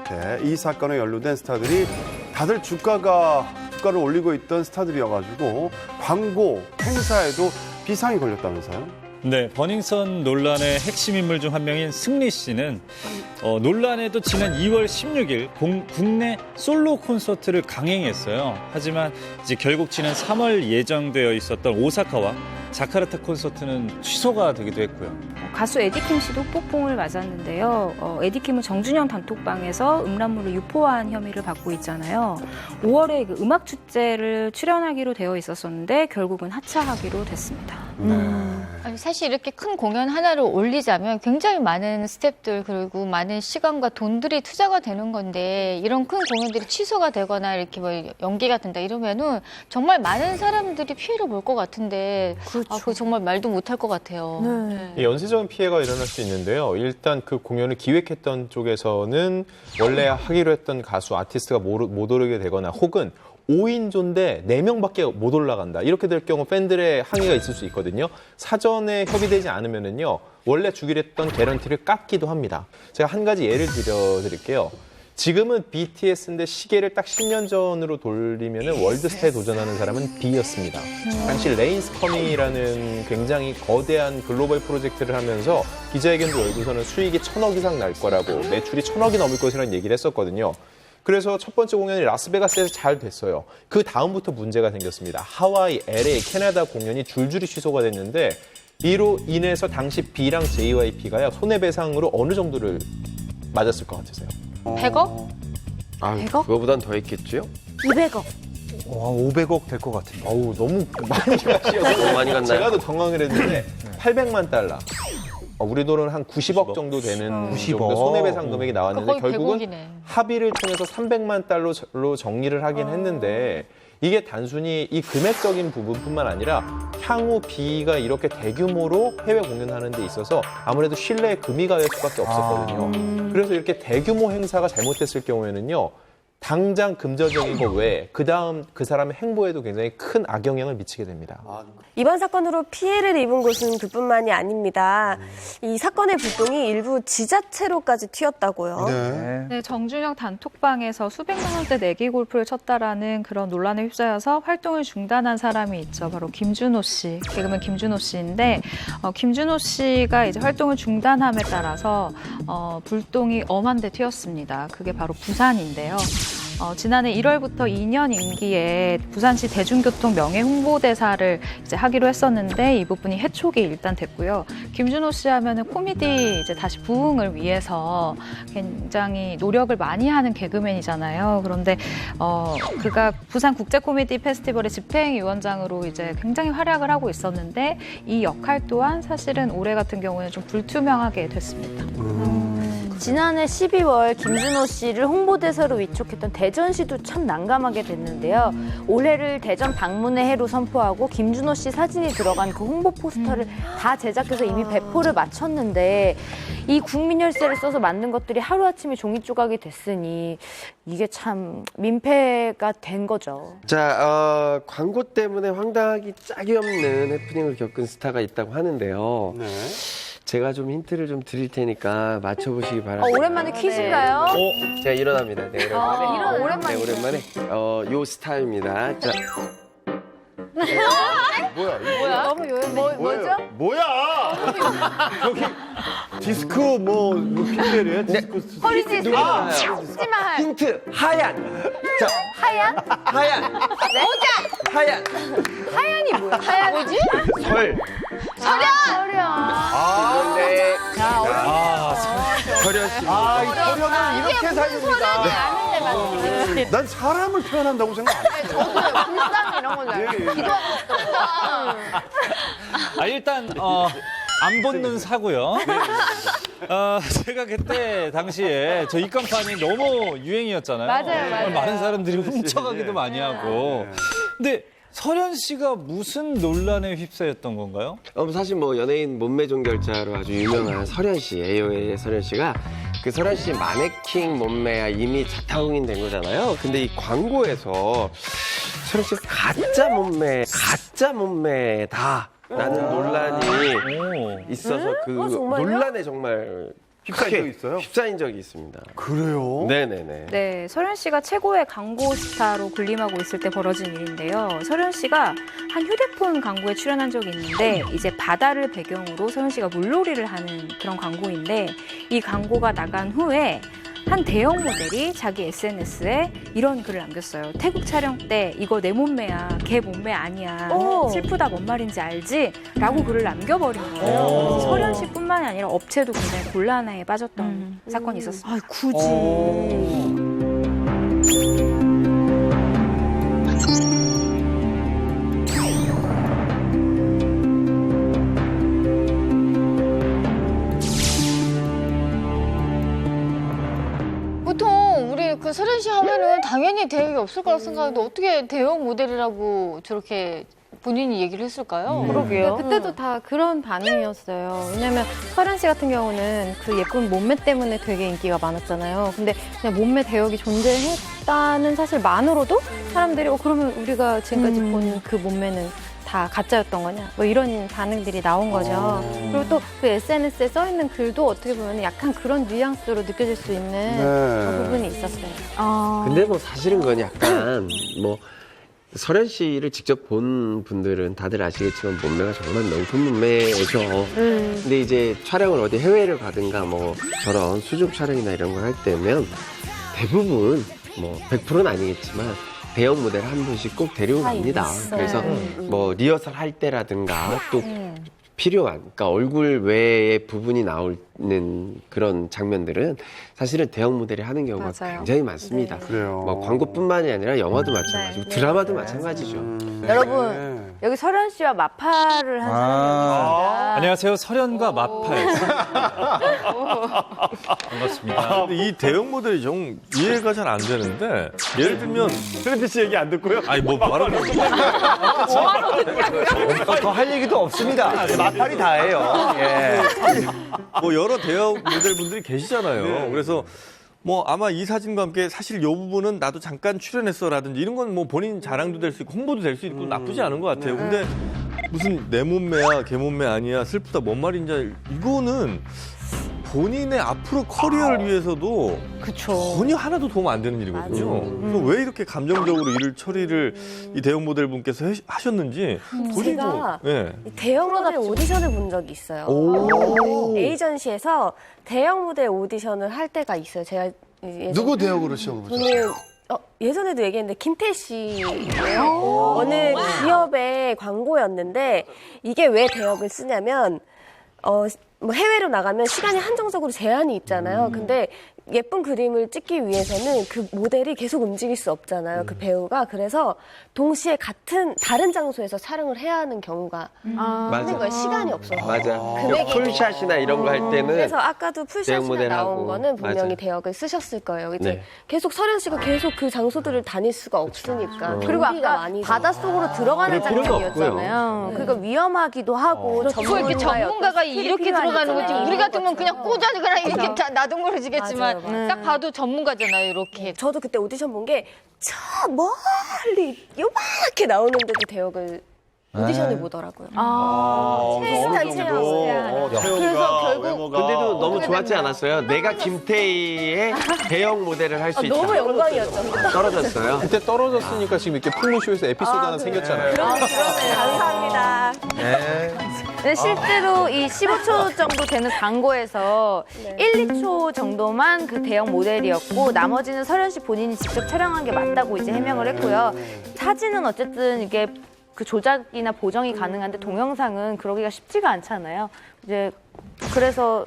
이렇게 이 사건에 연루된 스타들이 다들 주가를 올리고 있던 스타들이어가지고 광고 행사에도 비상이 걸렸다면서요? 네, 버닝썬 논란의 핵심 인물 중 한 명인 승리 씨는 논란에도 지난 2월 16일 국내 솔로 콘서트를 강행했어요. 하지만 이제 결국 지난 3월 예정되어 있었던 오사카와 자카르타 콘서트는 취소가 되기도 했고요. 가수 에디킴 씨도 폭풍을 맞았는데요. 에디킴은 정준영 단톡방에서 음란물을 유포한 혐의를 받고 있잖아요. 5월에 그 음악 축제를 출연하기로 되어 있었었는데 결국은 하차하기로 됐습니다. 아니, 사실 이렇게 큰 공연 하나를 올리자면 굉장히 많은 스태프들 그리고 많은 시간과 돈들이 투자가 되는 건데 이런 큰 공연들이 취소가 되거나 이렇게 뭐 연기가 된다 이러면은 정말 많은 사람들이 피해를 볼 것 같은데 그거 정말 말도 못할 것 같아요. 네. 연쇄적인 피해가 일어날 수 있는데요. 일단 그 공연을 기획했던 쪽에서는 원래 하기로 했던 가수 아티스트가 못 오르게 되거나 혹은 5인조인데 4명밖에 못 올라간다. 이렇게 될 경우 팬들의 항의가 있을 수 있거든요. 사전에 협의되지 않으면은요, 원래 주기로 했던 개런티를 깎기도 합니다. 제가 한 가지 예를 들어드릴게요. 지금은 BTS인데 시계를 딱 10년 전으로 돌리면은 월드스타에 도전하는 사람은 B였습니다. 당시 레인스커미라는 굉장히 거대한 글로벌 프로젝트를 하면서 기자회견도 열고서는 수익이 1,000억 이상 날 거라고 매출이 1,000억이 넘을 것이라는 얘기를 했었거든요. 그래서 첫 번째 공연이 라스베가스에서 잘 됐어요. 그 다음부터 문제가 생겼습니다. 하와이, LA, 캐나다 공연이 줄줄이 취소가 됐는데 이로 인해서 당시 B랑 JYP가요 손해배상으로 어느 정도를 맞았을 것 같으세요? 100억? 아, 100억? 그거보단 더 했겠죠? 200억. 와, 500억 될 것 같은데. 어우, 너무 많이 가시요 너무 많이 갔나요? 제가 더 당황을 했는데 800만 달러. 우리 돈은 한 90억 정도 되는 90억. 정도 손해배상 금액이 나왔는데 거의 결국은 100억이네. 합의를 합의를 통해서 300만 달러로 정리를 하긴 했는데 이게 단순히 이 금액적인 부분뿐만 아니라 향후 B가 이렇게 대규모로 해외 공연하는 데 있어서 아무래도 신뢰에 금이 가될 수밖에 없었거든요. 그래서 이렇게 대규모 행사가 잘못됐을 경우에는요. 당장 금전적인 거 외에 그다음 그 사람의 행보에도 굉장히 큰 악영향을 미치게 됩니다. 이번 사건으로 피해를 입은 곳은 그뿐만이 아닙니다. 이 사건의 불똥이 일부 지자체로까지 튀었다고요. 네. 네, 정준영 단톡방에서 수백만 원대 내기 골프를 쳤다라는 그런 논란에 휩싸여서 활동을 중단한 사람이 있죠. 바로 김준호 씨, 개그맨 김준호 씨인데 김준호 씨가 이제 활동을 중단함에 따라서 불똥이 엄한데 튀었습니다. 그게 바로 부산인데요. 지난해 1월부터 2년 임기에 부산시 대중교통 명예 홍보대사를 이제 하기로 했었는데 이 부분이 해촉이 일단 됐고요. 김준호 씨 하면은 코미디 이제 다시 부흥을 위해서 굉장히 노력을 많이 하는 개그맨이잖아요. 그런데 그가 부산 국제 코미디 페스티벌의 집행위원장으로 이제 굉장히 활약을 하고 있었는데 이 역할 또한 사실은 올해 같은 경우는 좀 불투명하게 됐습니다. 지난해 12월 김준호 씨를 홍보대사로 위촉했던 대전시도 참 난감하게 됐는데요. 올해를 대전 방문의 해로 선포하고 김준호 씨 사진이 들어간 그 홍보 포스터를 다 제작해서 이미 배포를 마쳤는데 이 국민 열세를 써서 만든 것들이 하루아침에 종이 조각이 됐으니 이게 참 민폐가 된 거죠. 자, 광고 때문에 황당하기 짝이 없는 해프닝을 겪은 스타가 있다고 하는데요. 네. 제가 좀 힌트를 좀 드릴 테니까 맞춰보시기 바랍니다. 오랜만에 퀴즈인가요? 제가 일어납니다. 네, 오랜만에. 오랜만에. 네, 오랜만에. 요 스타입니다. 자. 뭐야? 너무 요염해. 뭐죠? 뭐야? 저기 디스크 뭐 PPL이에요? 디스크 스튜디오? 허리지 누구나 하지마. 힌트 하얀. 자, 하얀? 하얀. 모자. 하얀. 하얀이 뭐야? 하얀 뭐지? 설. 서련. 그런데 서련 씨. 아, 이 소련은 이렇게 살립니다. 아는데 맞지? 난 사람을 표현한다고 생각 안 해요. 불쌍 이런 거잖 예, 예. 기도하고 싶다. 일단 안 붙는 사고요. 제가 그때 당시에 저 입간판이 너무 유행이었잖아요. 맞아요. 많은 사람들이 훔쳐가기도 많이 하고. 근데 서련 씨가 무슨 논란에 휩싸였던 건가요? 사실 뭐 연예인 몸매 종결자로 아주 유명한 서련 씨, AOA의 서련 씨가 그 서련 씨 마네킹 몸매야 이미 자타공인 된 거잖아요. 근데 이 광고에서 서련 씨가 가짜 몸매다. 라는 논란이 있어서 그 정말요? 논란에 정말 휩싸인 적이 있어요? 휩싸인 적이 있습니다. 그래요? 네네네. 네, 설현 씨가 최고의 광고 스타로 군림하고 있을 때 벌어진 일인데요. 설현 씨가 한 휴대폰 광고에 출연한 적이 있는데 이제 바다를 배경으로 설현 씨가 물놀이를 하는 그런 광고인데 이 광고가 나간 후에 한 대형 모델이 자기 SNS에 이런 글을 남겼어요. 태국 촬영 때 이거 내 몸매야, 걔 몸매 아니야. 슬프다 뭔 말인지 알지? 라고 글을 남겨버린 거예요. 그래서 설현 씨뿐만이 아니라 업체도 굉장히 곤란에 빠졌던 사건이 있었어요. 아, 굳이. 보통 우리 그 설현 씨 하면은 당연히 대역이 없을 거라고 생각하는데 어떻게 대역 모델이라고 저렇게 본인이 얘기를 했을까요? 그러게요. 그때도 다 그런 반응이었어요. 왜냐면 설현 씨 같은 경우는 그 예쁜 몸매 때문에 되게 인기가 많았잖아요. 근데 그냥 몸매 대역이 존재했다는 사실만으로도 사람들이 그러면 우리가 지금까지 본 그 몸매는 다 가짜였던 거냐? 뭐 이런 반응들이 나온 거죠. 그리고 또 그 SNS에 써 있는 글도 어떻게 보면 약간 그런 뉘앙스로 느껴질 수 있는 그런 부분이 있었어요. 근데 뭐 사실은 그건 약간 뭐 설현 씨를 직접 본 분들은 다들 아시겠지만 몸매가 정말 명품 몸매죠. 근데 이제 촬영을 어디 해외를 가든가 뭐 저런 수중 촬영이나 이런 걸 할 때면 대부분 뭐 100%는 아니겠지만 대형 모델 한 분씩 꼭 데리고 갑니다. 그래서 뭐 리허설 할 때라든가 또 필요한, 그러니까 얼굴 외의 부분이 나오는 그런 장면들은 사실은 대형 모델이 하는 경우가 굉장히 많습니다. 그래요. 뭐 광고뿐만이 아니라 영화도 마찬가지고 드라마도 마찬가지죠. 여러분, 여기 설현 씨와 마파를 한 사람이 여기 있습니다. 안녕하세요. 설현과 마팔. 반갑습니다. 근데 이 대형 모델이 좀 이해가 잘 안 되는데 예를 들면 트렌디 씨 얘기 안 듣고요? 아니 뭐 말하는 더 할 얘기도 없습니다. 마팔이 다예요. 예. 뭐 여러 대형 모델분들이 계시잖아요. 그래서 뭐 아마 이 사진과 함께 사실 이 부분은 나도 잠깐 출연했어라든지 이런 건 뭐 본인 자랑도 될 수 있고 홍보도 될 수 있고 나쁘지 않은 것 같아요. 근데 무슨 내 몸매야 걔 몸매 아니야 슬프다 뭔 말인지 이거는 본인의 앞으로 커리어를 위해서도 전혀 하나도 도움 안 되는 일이거든요. 그래서 왜 이렇게 감정적으로 일을 처리를 이 대형 모델 분께서 하셨는지 도저히 제가 예. 대형 모델 오디션을 본 적이 있어요. 에이전시에서 대형 모델 오디션을 할 때가 있어요. 제가 누구 대역으로 시험을 보셨어요? 저는 예전에도 얘기했는데 김태 씨예요. 어느 기업의 광고였는데 이게 왜 대역을 쓰냐면 뭐 해외로 나가면 시간이 한정적으로 제한이 있잖아요. 근데 예쁜 그림을 찍기 위해서는 그 모델이 계속 움직일 수 없잖아요. 그 배우가. 그래서 동시에 다른 장소에서 촬영을 해야 하는 경우가 있는 거예요. 시간이 없어서. 맞아. 풀샷이나 이런 거 할 때는 그래서 아까도 풀샷이나 나온 모델하고. 거는 분명히 맞아. 대역을 쓰셨을 거예요. 이제 네. 계속 설현 씨가 계속 그 장소들을 다닐 수가 없으니까. 그리고 아까 바닷속으로 들어가는 그럴 필요는 장면이었잖아요. 그러니까 위험하기도 하고 뭐 이렇게 전문가가 이렇게 들어가는 거지. 우리 같으면 그냥 꽂아주거나 이렇게 다 나동거려지겠지만 딱 봐도 전문가잖아요. 이렇게. 저도 그때 오디션 본 게 저 멀리 요만하게 나오는데도 대역을 오디션을 보더라고요. 비슷한 체형. 그래서 결국 근데도 너무 좋았지 않았어요? 내가 김태희의 대형 모델을 할 수 있다. 너무 영광이었죠. 떨어졌어요. 그때 떨어졌으니까 지금 이렇게 풀무쇼에서 에피소드 하나 생겼잖아요. 감사합니다. 네, 실제로 이 15초 정도 되는 광고에서 1, 2초 정도만 그 대형 모델이었고 나머지는 설현 씨 본인이 직접 촬영한 게 맞다고 이제 해명을 했고요. 사진은 어쨌든 이게 그 조작이나 보정이 가능한데 동영상은 그러기가 쉽지가 않잖아요. 이제 그래서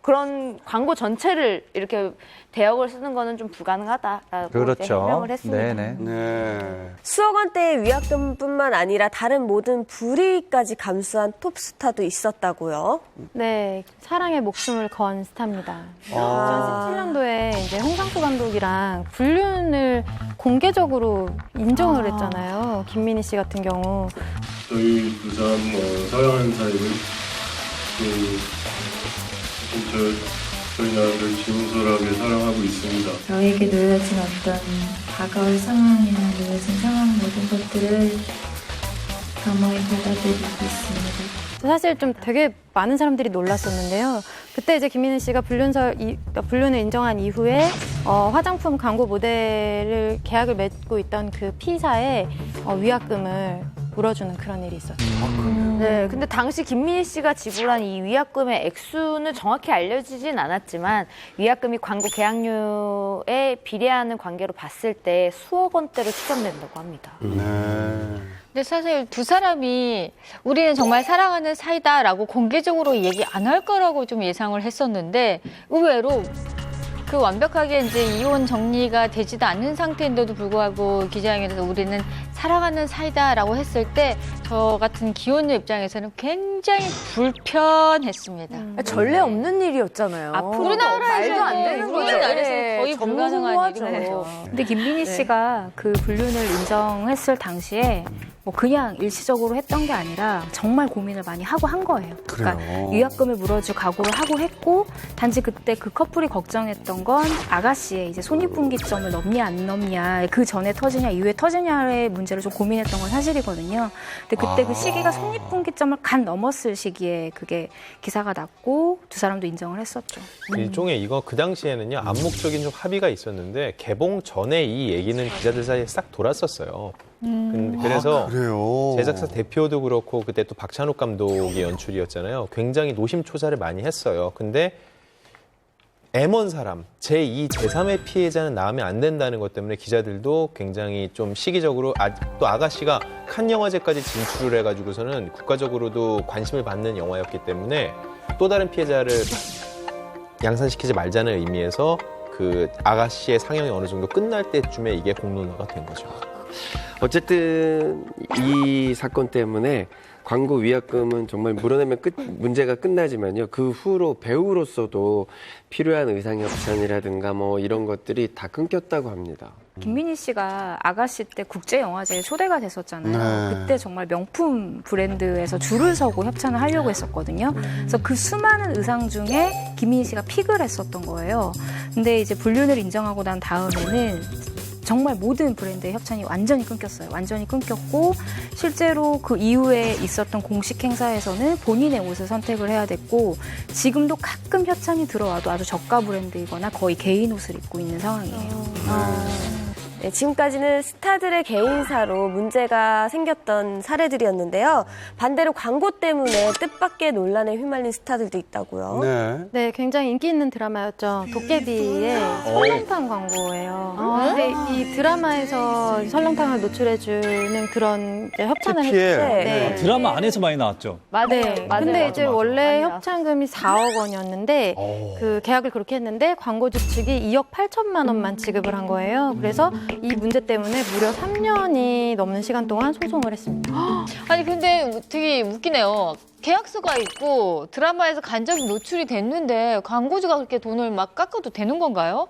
그런 광고 전체를 이렇게 대역을 쓰는 거는 좀 불가능하다라고 그렇죠. 이제 해명을 했습니다. 네네. 수억원 대의 위약금뿐만 아니라 다른 모든 불이익까지 감수한 톱스타도 있었다고요. 네, 사랑의 목숨을 건 스타입니다. 2017년도에 이제 홍상수 감독이랑 불륜을 공개적으로 인정을 했잖아요. 김민희 씨 같은 경우. 저희 두 사람 사랑하는 사이를 저희 나름대로 진솔하게 사랑하고 있습니다. 저에게 놓여진 어떤 다가올 상황이나 놓여진 상황 모든 것들을 겸허히 받아들이고 있습니다. 저 사실 좀 되게 많은 사람들이 놀랐었는데요. 그때 이제 김민희 씨가 불륜을 인정한 이후에 화장품 광고 모델을 계약을 맺고 있던 그 P사에 위약금을 물어주는 그런 일이 있었죠. 네, 근데 당시 김민희 씨가 지불한 이 위약금의 액수는 정확히 알려지진 않았지만 위약금이 광고 계약료에 비례하는 관계로 봤을 때 수억 원대로 추정된다고 합니다. 근데 사실 두 사람이 우리는 정말 사랑하는 사이다라고 공개적으로 얘기 안 할 거라고 좀 예상을 했었는데 의외로 그 완벽하게 이제 이혼 정리가 되지도 않는 상태인데도 불구하고 기자회견에서 우리는 사랑하는 사이다라고 했을 때 저 같은 기혼녀 입장에서는 굉장히 불편했습니다. 전례 없는 일이었잖아요. 앞으로 우리나라에서는 말도 안 되는 거죠. 우리나라에서는 거의 불가능한 일인 거죠. 근데 김민희 씨가 그 불륜을 인정했을 당시에 뭐 그냥 일시적으로 했던 게 아니라 정말 고민을 많이 하고 한 거예요. 그러니까 그래요? 위약금을 물어줄 각오를 하고 했고 단지 그때 그 커플이 걱정했던 건 아가씨의 이제 손익분기점을 넘냐 안 넘냐 그 전에 터지냐 이후에 터지냐의 문제를 좀 고민했던 건 사실이거든요. 근데 그때 그 시기가 손익분기점을 간 넘었을 시기에 그게 기사가 났고 두 사람도 인정을 했었죠. 일종의 이거 그 당시에는요 암묵적인 좀 합의가 있었는데 개봉 전에 이 얘기는 기자들 사이에 싹 돌았었어요. 그래서 제작사 대표도 그렇고 그때 또 박찬욱 감독의 연출이었잖아요. 굉장히 노심초사를 많이 했어요. 근데 M1 사람, 제2, 제3의 피해자는 나오면 안 된다는 것 때문에 기자들도 굉장히 좀 시기적으로 또 아가씨가 칸 영화제까지 진출을 해가지고서는 국가적으로도 관심을 받는 영화였기 때문에 또 다른 피해자를 양산시키지 말자는 의미에서 그 아가씨의 상영이 어느 정도 끝날 때쯤에 이게 공론화가 된 거죠. 어쨌든 이 사건 때문에 광고 위약금은 정말 물어내면 문제가 끝나지만요. 그 후로 배우로서도 필요한 의상협찬이라든가 뭐 이런 것들이 다 끊겼다고 합니다. 김민희 씨가 아가씨 때 국제영화제에 초대가 됐었잖아요. 네. 그때 정말 명품 브랜드에서 줄을 서고 협찬을 하려고 했었거든요. 그래서 그 수많은 의상 중에 김민희 씨가 픽을 했었던 거예요. 근데 이제 불륜을 인정하고 난 다음에는 정말 모든 브랜드의 협찬이 완전히 끊겼어요. 완전히 끊겼고 실제로 그 이후에 있었던 공식 행사에서는 본인의 옷을 선택을 해야 됐고 지금도 가끔 협찬이 들어와도 아주 저가 브랜드이거나 거의 개인 옷을 입고 있는 상황이에요. 네, 지금까지는 스타들의 개인사로 문제가 생겼던 사례들이었는데요. 반대로 광고 때문에 뜻밖의 논란에 휘말린 스타들도 있다고요. 네, 굉장히 인기 있는 드라마였죠. 도깨비의 설렁탕 광고예요. 근데 이 드라마에서 설렁탕을 노출해주는 그런 이제 협찬을 했는데 드라마 안에서 많이 나왔죠. 네, 근데 이제 원래 협찬금이 4억 원이었는데 그 계약을 그렇게 했는데 광고주 측이 2억 8천만 원만 지급을 한 거예요. 그래서 이 문제 때문에 무려 3년이 넘는 시간 동안 소송을 했습니다. 아니 근데 되게 웃기네요. 계약서가 있고 드라마에서 간접이 노출이 됐는데 광고주가 그렇게 돈을 막 깎아도 되는 건가요?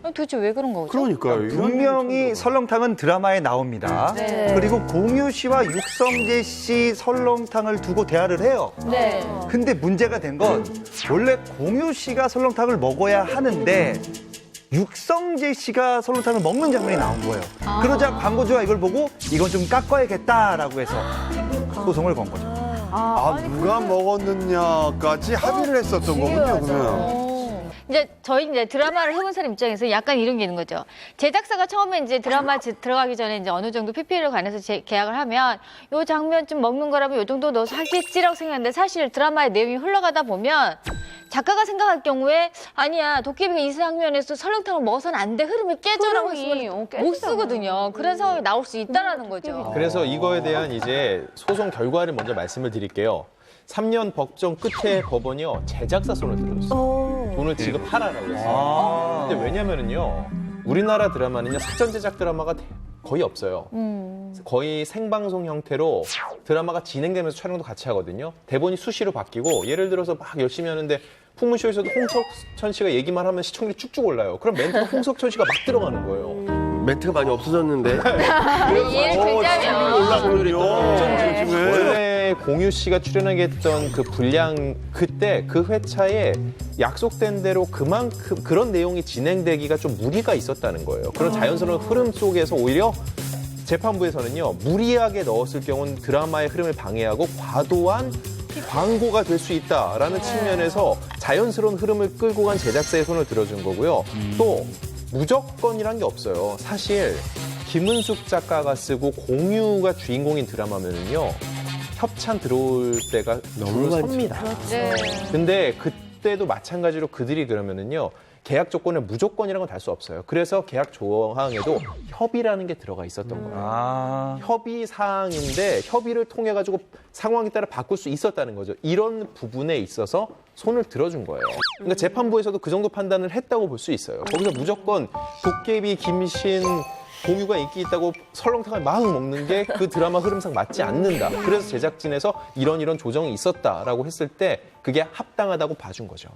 도대체 왜 그런 거죠? 그러니까요. 분명히 설렁탕은 드라마에 나옵니다. 네. 그리고 공유 씨와 육성재 씨 설렁탕을 두고 대화를 해요. 네. 근데 문제가 된 건 원래 공유 씨가 설렁탕을 먹어야 하는데 육성재 씨가 설렁탕을 먹는 장면이 나온 거예요. 그러자 광고주가 이걸 보고 이건 좀 깎아야겠다라고 해서 소송을 건 거죠. 누가 먹었느냐까지 합의를 했었던 거군요, 그러면. 이제 저희 이제 드라마를 해본 사람 입장에서 약간 이런 게 있는 거죠. 제작사가 처음에 이제 드라마 들어가기 전에 이제 어느 정도 PPL을 관해서 계약을 하면 요 장면쯤 먹는 거라면 요 정도 넣어서 하겠지라고 생각했는데 사실 드라마의 내용이 흘러가다 보면 작가가 생각할 경우에 아니야 도깨비가 이 장면에서 설렁탕을 먹어서는 안 돼 흐름을 깨져라고 했으면 못 쓰거든요. 그런 상황이 나올 수 있다라는 거죠. 그래서 이거에 대한 이제 소송 결과를 먼저 말씀을 드릴게요. 3년 법정 끝에 법원이요 제작사 손을 들었어요. 돈을 지급하라라고 했어요. 근데 왜냐면은요 우리나라 드라마는요 사전 제작 드라마가 거의 없어요. 거의 생방송 형태로 드라마가 진행되면서 촬영도 같이 하거든요. 대본이 수시로 바뀌고 예를 들어서 막 열심히 하는데 풍문쇼에서도 홍석천 씨가 얘기만 하면 시청률이 쭉쭉 올라요. 그럼 멘트가 홍석천 씨가 막 들어가는 거예요. 멘트가 많이 없어졌는데. 이해를 굉장히 원래 공유 씨가 출연하게 했던 그 분량 그때 그 회차에 약속된 대로 그만큼 그런 내용이 진행되기가 좀 무리가 있었다는 거예요. 그런 자연스러운 흐름 속에서 오히려 재판부에서는요 무리하게 넣었을 경우는 드라마의 흐름을 방해하고 과도한 광고가 될 수 있다라는 측면에서 자연스러운 흐름을 끌고 간 제작사의 손을 들어준 거고요. 또 무조건이란 게 없어요. 사실 김은숙 작가가 쓰고 공유가 주인공인 드라마면은요. 협찬 들어올 때가 너무 섭니다. 근데 그때도 마찬가지로 그들이 그러면은요. 계약 조건에 무조건이라는 건 달 수 없어요. 그래서 계약 조항에도 협의라는 게 들어가 있었던 거예요. 협의 사항인데 협의를 통해 가지고 상황에 따라 바꿀 수 있었다는 거죠. 이런 부분에 있어서 손을 들어준 거예요. 그러니까 재판부에서도 그 정도 판단을 했다고 볼 수 있어요. 거기서 무조건 도깨비, 김신, 공유가 인기 있다고 설렁탕을 막 먹는 게 그 드라마 흐름상 맞지 않는다. 그래서 제작진에서 이런 조정이 있었다라고 했을 때 그게 합당하다고 봐준 거죠.